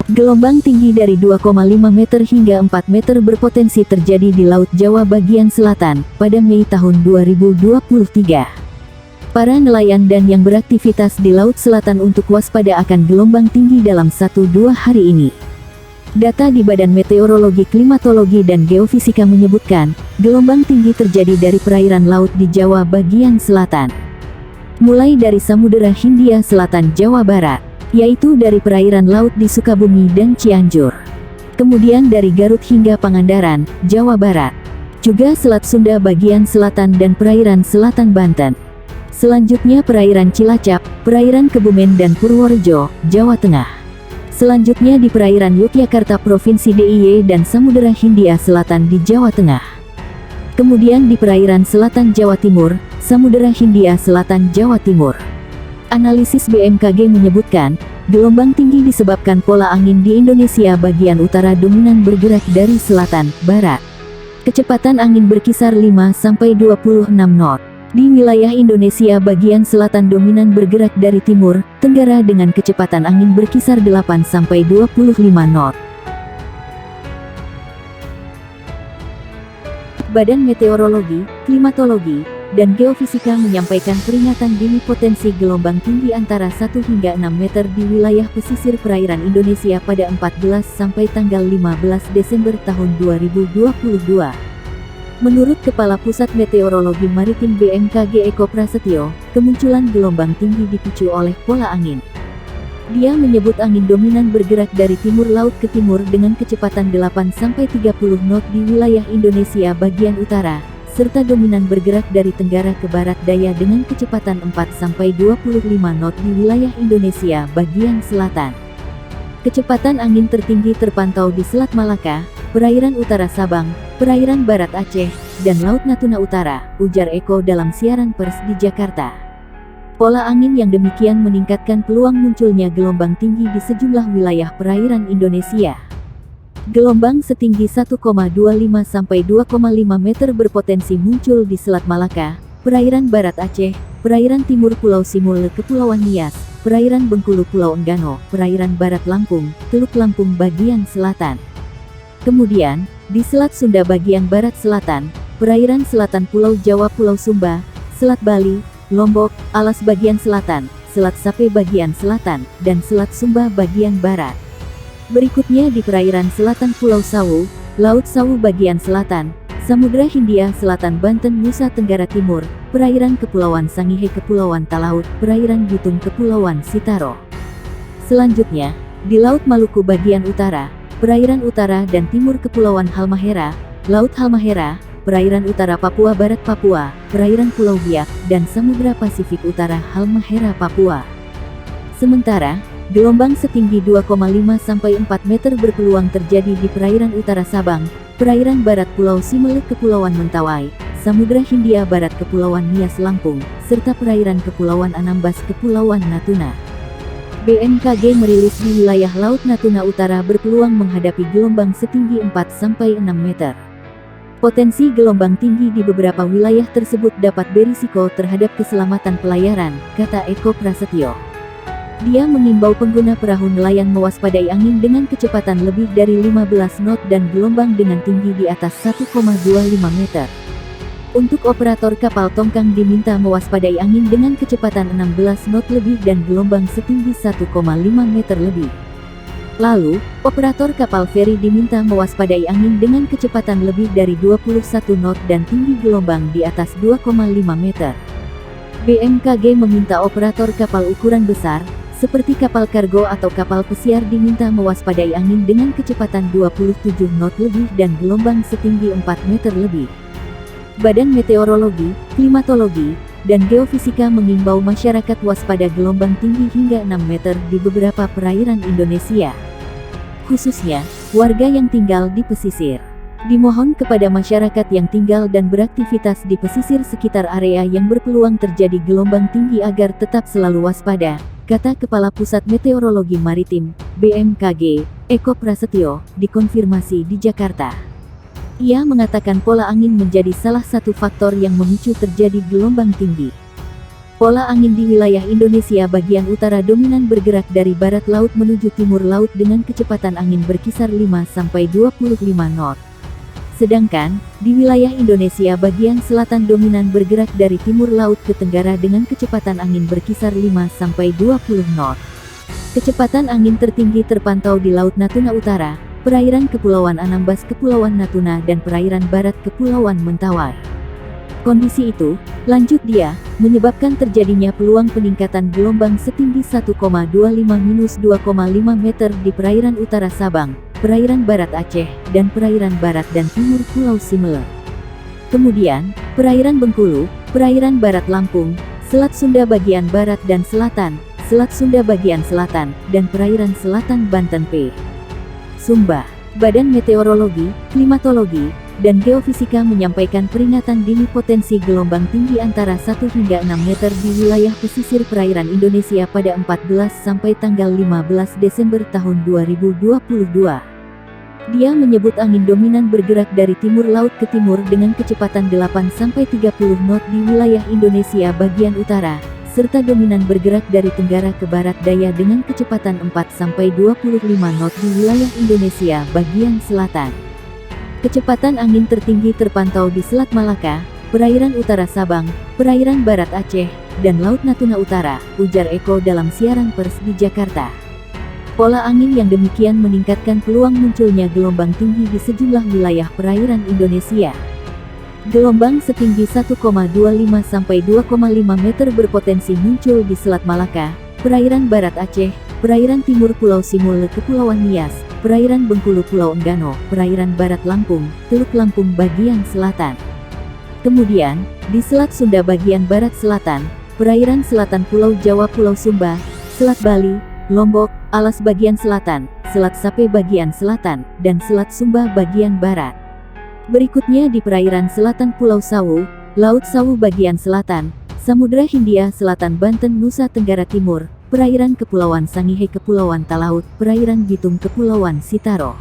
Gelombang tinggi dari 2,5 meter hingga 4 meter berpotensi terjadi di Laut Jawa bagian selatan pada Mei tahun 2023. Para nelayan dan yang beraktivitas di Laut Selatan untuk waspada akan gelombang tinggi dalam 1-2 hari ini. Data di Badan Meteorologi, Klimatologi dan Geofisika menyebutkan, gelombang tinggi terjadi dari perairan laut di Jawa bagian selatan. Mulai dari Samudera Hindia Selatan Jawa Barat, yaitu dari perairan laut di Sukabumi dan Cianjur. Kemudian dari Garut hingga Pangandaran, Jawa Barat. Juga Selat Sunda bagian selatan dan perairan selatan Banten. Selanjutnya perairan Cilacap, perairan Kebumen dan Purworejo, Jawa Tengah. Selanjutnya di perairan Yogyakarta Provinsi DIY dan Samudera Hindia Selatan di Jawa Tengah. Kemudian di perairan selatan Jawa Timur, Samudera Hindia Selatan Jawa Timur. Analisis BMKG menyebutkan, gelombang tinggi disebabkan pola angin di Indonesia bagian utara dominan bergerak dari selatan, barat. Kecepatan angin berkisar 5-26 knot. Di wilayah Indonesia bagian selatan dominan bergerak dari timur, tenggara dengan kecepatan angin berkisar 8-25 knot. Badan Meteorologi, Klimatologi, dan Geofisika menyampaikan peringatan dini potensi gelombang tinggi antara 1 hingga 6 meter di wilayah pesisir perairan Indonesia pada 14 sampai tanggal 15 Desember tahun 2022. Menurut Kepala Pusat Meteorologi Maritim BMKG Eko Prasetyo, kemunculan gelombang tinggi dipicu oleh pola angin. Dia menyebut angin dominan bergerak dari timur laut ke timur dengan kecepatan 8-30 knot di wilayah Indonesia bagian utara, serta dominan bergerak dari tenggara ke barat daya dengan kecepatan 4-25 knot di wilayah Indonesia bagian selatan. Kecepatan angin tertinggi terpantau di Selat Malaka, perairan utara Sabang, perairan barat Aceh, dan Laut Natuna Utara, ujar Eko dalam siaran pers di Jakarta. Pola angin yang demikian meningkatkan peluang munculnya gelombang tinggi di sejumlah wilayah perairan Indonesia. Gelombang setinggi 1,25 sampai 2,5 meter berpotensi muncul di Selat Malaka, perairan barat Aceh, perairan timur Pulau Simul Kepulauan Nias, perairan Bengkulu Pulau Enggano, perairan barat Lampung, Teluk Lampung bagian selatan. Kemudian, di Selat Sunda bagian barat selatan, perairan selatan Pulau Jawa Pulau Sumba, Selat Bali, Lombok, Alas bagian selatan, Selat Sape bagian selatan, dan Selat Sumba bagian barat. Berikutnya di perairan selatan Pulau Sawu, Laut Sawu bagian selatan, Samudra Hindia Selatan Banten Nusa Tenggara Timur, perairan Kepulauan Sangihe Kepulauan Talaut, perairan Bitung Kepulauan Sitaro. Selanjutnya, di Laut Maluku bagian utara, perairan utara dan timur Kepulauan Halmahera, Laut Halmahera, perairan utara Papua Barat Papua, perairan Pulau Biak, dan Samudra Pasifik Utara Halmahera Papua. Sementara, gelombang setinggi 2,5 sampai 4 meter berpeluang terjadi di perairan utara Sabang, perairan barat Pulau Simele Kepulauan Mentawai, Samudra Hindia Barat Kepulauan Nias Lampung, serta perairan Kepulauan Anambas Kepulauan Natuna. BMKG merilis di wilayah Laut Natuna Utara berpeluang menghadapi gelombang setinggi 4-6 meter. Potensi gelombang tinggi di beberapa wilayah tersebut dapat berisiko terhadap keselamatan pelayaran, kata Eko Prasetyo. Dia mengimbau pengguna perahu nelayan mewaspadai angin dengan kecepatan lebih dari 15 knot dan gelombang dengan tinggi di atas 1,25 meter. Untuk operator kapal tongkang diminta mewaspadai angin dengan kecepatan 16 knot lebih dan gelombang setinggi 1,5 meter lebih. Lalu, operator kapal feri diminta mewaspadai angin dengan kecepatan lebih dari 21 knot dan tinggi gelombang di atas 2,5 meter. BMKG meminta operator kapal ukuran besar, seperti kapal kargo atau kapal pesiar diminta mewaspadai angin dengan kecepatan 27 knot lebih dan gelombang setinggi 4 meter lebih. Badan Meteorologi, Klimatologi, dan Geofisika mengimbau masyarakat waspada gelombang tinggi hingga 6 meter di beberapa perairan Indonesia. Khususnya, warga yang tinggal di pesisir. Dimohon kepada masyarakat yang tinggal dan beraktivitas di pesisir sekitar area yang berpeluang terjadi gelombang tinggi agar tetap selalu waspada, kata Kepala Pusat Meteorologi Maritim, BMKG, Eko Prasetyo, dikonfirmasi di Jakarta. Ia mengatakan pola angin menjadi salah satu faktor yang memicu terjadi gelombang tinggi. Pola angin di wilayah Indonesia bagian utara dominan bergerak dari barat laut menuju timur laut dengan kecepatan angin berkisar 5-25 knot. Sedangkan, di wilayah Indonesia bagian selatan dominan bergerak dari timur laut ke tenggara dengan kecepatan angin berkisar 5-20 knot. Kecepatan angin tertinggi terpantau di Laut Natuna Utara, perairan Kepulauan Anambas Kepulauan Natuna dan perairan barat Kepulauan Mentawai. Kondisi itu, lanjut dia, menyebabkan terjadinya peluang peningkatan gelombang setinggi 1,25-2,5 meter di perairan utara Sabang, perairan barat Aceh, dan perairan barat dan timur Pulau Simele. Kemudian, perairan Bengkulu, perairan barat Lampung, Selat Sunda bagian barat dan selatan, Selat Sunda bagian selatan, dan perairan selatan Banten P. Sumba. Badan Meteorologi, Klimatologi, dan Geofisika menyampaikan peringatan dini potensi gelombang tinggi antara 1 hingga 6 meter di wilayah pesisir perairan Indonesia pada 14 sampai tanggal 15 Desember tahun 2022. Dia menyebut angin dominan bergerak dari timur laut ke timur dengan kecepatan 8-30 knot di wilayah Indonesia bagian utara, serta dominan bergerak dari tenggara ke barat daya dengan kecepatan 4-25 knot di wilayah Indonesia bagian selatan. Kecepatan angin tertinggi terpantau di Selat Malaka, perairan utara Sabang, perairan barat Aceh, dan Laut Natuna Utara, ujar Eko dalam siaran pers di Jakarta. Pola angin yang demikian meningkatkan peluang munculnya gelombang tinggi di sejumlah wilayah perairan Indonesia. Gelombang setinggi 1,25-2,5 meter berpotensi muncul di Selat Malaka, perairan barat Aceh, perairan timur Pulau Simele Kepulauan Nias, perairan Bengkulu Pulau Enggano, perairan barat Lampung, Teluk Lampung bagian selatan. Kemudian, di Selat Sunda bagian barat selatan, perairan selatan Pulau Jawa Pulau Sumba, Selat Bali, Lombok, Alas bagian selatan, Selat Sape bagian selatan, dan Selat Sumba bagian barat. Berikutnya di perairan selatan Pulau Sawu, Laut Sawu bagian selatan, Samudra Hindia Selatan Banten Nusa Tenggara Timur, perairan Kepulauan Sangihe Kepulauan Talaut, perairan Bitung Kepulauan Sitaro.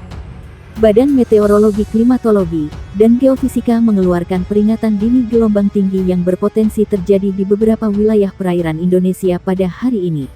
Badan Meteorologi Klimatologi dan Geofisika mengeluarkan peringatan dini gelombang tinggi yang berpotensi terjadi di beberapa wilayah perairan Indonesia pada hari ini.